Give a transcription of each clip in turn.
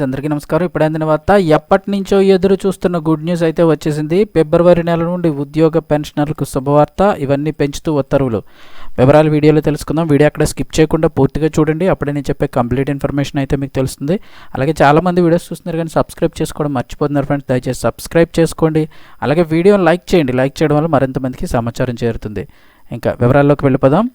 అందరికీ నమస్కారం. ఇప్పుడు అందిన వార్త, ఎప్పటి నుంచో ఎదురు చూస్తున్న గుడ్ న్యూస్ అయితే వచ్చేసింది. ఫిబ్రవరి నెల నుండి ఉద్యోగ పెన్షనర్లకు శుభవార్త. ఇవన్నీ పెంచుతూ ఉత్తర్వులు. వివరాలు వీడియోలో తెలుసుకుందాం. వీడియో అక్కడ స్కిప్ చేయకుండా పూర్తిగా చూడండి. అప్పుడే నేను చెప్పే కంప్లీట్ ఇన్ఫర్మేషన్ అయితే మీకు తెలుస్తుంది. అలాగే చాలామంది వీడియోస్ చూస్తున్నారు కానీ సబ్స్క్రైబ్ చేసుకోవడం మర్చిపోతున్నారు ఫ్రెండ్స్. దయచేసి సబ్స్క్రైబ్ చేసుకోండి. అలాగే వీడియోని లైక్ చేయండి. లైక్ చేయడం వల్ల మరింత మందికి సమాచారం చేరుతుంది. ఇంకా వివరాల్లోకి వెళ్ళిపోదాం.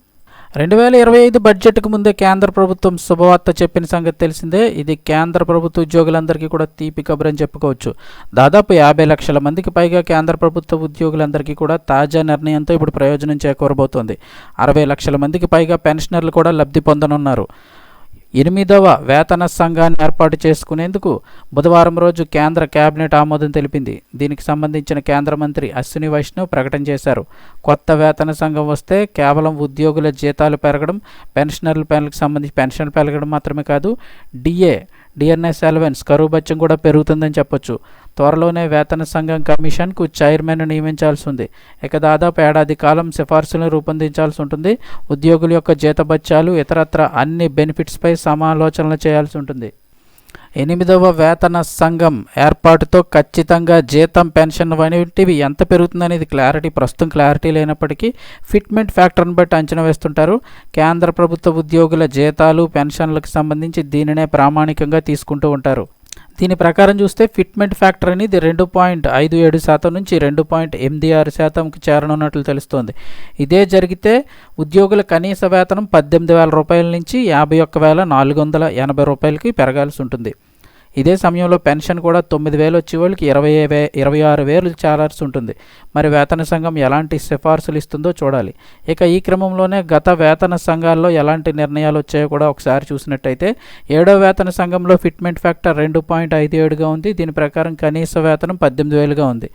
2025 బడ్జెట్కు ముందే కేంద్ర ప్రభుత్వం శుభవార్త చెప్పిన సంగతి తెలిసిందే. ఇది కేంద్ర ప్రభుత్వ ఉద్యోగులందరికీ కూడా తీపి కబురు అని చెప్పుకోవచ్చు. దాదాపు 50 లక్షల మందికి పైగా కేంద్ర ప్రభుత్వ ఉద్యోగులందరికీ కూడా తాజా నిర్ణయంతో ఇప్పుడు ప్రయోజనం చేకూరబోతోంది. 60 లక్షల మందికి పైగా పెన్షనర్లు కూడా లబ్ధి పొందనున్నారు. 8వ వేతన సంఘాన్ని ఏర్పాటు చేసుకునేందుకు బుధవారం రోజు కేంద్ర కేబినెట్ ఆమోదం తెలిపింది. దీనికి సంబంధించిన కేంద్ర మంత్రి అశ్విని వైష్ణవ్ ప్రకటన చేశారు. కొత్త వేతన సంఘం వస్తే కేవలం ఉద్యోగుల జీతాలు పెరగడం, పెన్షనర్ల పెన్లకు సంబంధించి పెన్షన్లు పెరగడం మాత్రమే కాదు, డిఎన్ఎస్ అలవెన్స్ కరువు బత్యం కూడా పెరుగుతుందని చెప్పొచ్చు. త్వరలోనే వేతన సంఘం కమిషన్కు చైర్మన్ నియమించాల్సి ఉంది. ఇక దాదాపు ఏడాది కాలం సిఫార్సులను రూపొందించాల్సి ఉంటుంది. ఉద్యోగుల యొక్క జీతభత్యాలు ఇతరత్ర అన్ని బెనిఫిట్స్పై సమాలోచనలు చేయాల్సి ఉంటుంది. 8వ వేతన సంఘం ఏర్పాటుతో ఖచ్చితంగా జీతం, పెన్షన్ వంటివి ఎంత పెరుగుతుందనేది ప్రస్తుతం క్లారిటీ లేనప్పటికీ ఫిట్మెంట్ ఫ్యాక్టర్ని బట్టి అంచనా వేస్తుంటారు. కేంద్ర ప్రభుత్వ ఉద్యోగుల జీతాలు, పెన్షన్లకు సంబంధించి దీనినే ప్రామాణికంగా తీసుకుంటూ ఉంటారు. దీని ప్రకారం చూస్తే ఫిట్మెంట్ ఫ్యాక్టర్ అనేది 2.57% నుంచి 2.86%కు చేరనున్నట్లు తెలుస్తోంది. ఇదే జరిగితే ఉద్యోగుల కనీస వేతనం 18,000 రూపాయల నుంచి 51,480 రూపాయలకి పెరగాల్సి ఉంటుంది. ఇదే సమయంలో పెన్షన్ కూడా 9,000 వచ్చే వాళ్ళకి 26,000 చేరాల్సి ఉంటుంది. మరి వేతన సంఘం ఎలాంటి సిఫార్సులు ఇస్తుందో చూడాలి. ఇక ఈ క్రమంలోనే గత వేతన సంఘాల్లో ఎలాంటి నిర్ణయాలు వచ్చాయో కూడా ఒకసారి చూసినట్టయితే 7వ వేతన సంఘంలో ఫిట్మెంట్ ఫ్యాక్టర్ 2.57గా ఉంది. దీని ప్రకారం కనీస వేతనం 18,000గా ఉంది.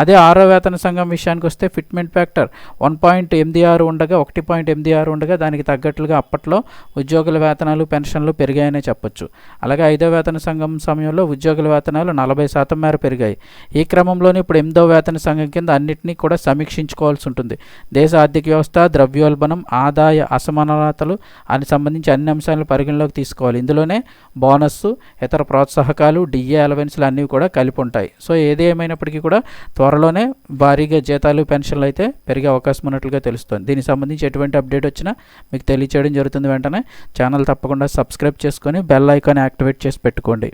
అదే 6వ వేతన సంఘం విషయానికి వస్తే ఫిట్మెంట్ ఫ్యాక్టర్ 1.86 ఉండగా దానికి తగ్గట్లుగా అప్పట్లో ఉద్యోగుల వేతనాలు, పెన్షన్లు పెరిగాయనే చెప్పొచ్చు. అలాగే 5వ వేతన సంఘం సమయంలో ఉద్యోగుల వేతనాలు 40% మేర పెరిగాయి. ఈ క్రమంలోనే ఇప్పుడు 8వ వేతన సంఘం కింద అన్నింటినీ కూడా సమీక్షించుకోవాల్సి ఉంటుంది. దేశ ఆర్థిక వ్యవస్థ, ద్రవ్యోల్బణం, ఆదాయ అసమానతలు అని సంబంధించి అన్ని అంశాలను పరిగణలోకి తీసుకోవాలి. ఇందులోనే బోనస్సు, ఇతర ప్రోత్సాహకాలు, డిఏ అలవెన్స్లు అన్నీ కూడా కలిపి ఉంటాయి. సో ఏది ఏమైనప్పటికీ కూడా త్వరలోనే భారీగా జీతాలు, పెన్షన్లు అయితే పెరిగే అవకాశం ఉన్నట్లుగా తెలుస్తుంది. దీనికి సంబంధించి ఎటువంటి అప్డేట్ వచ్చినా మీకు తెలియచేయడం జరుగుతుంది. వెంటనే ఛానల్ తప్పకుండా సబ్స్క్రైబ్ చేసుకొని బెల్ ఐకాన్ యాక్టివేట్ చేసి పెట్టుకోండి.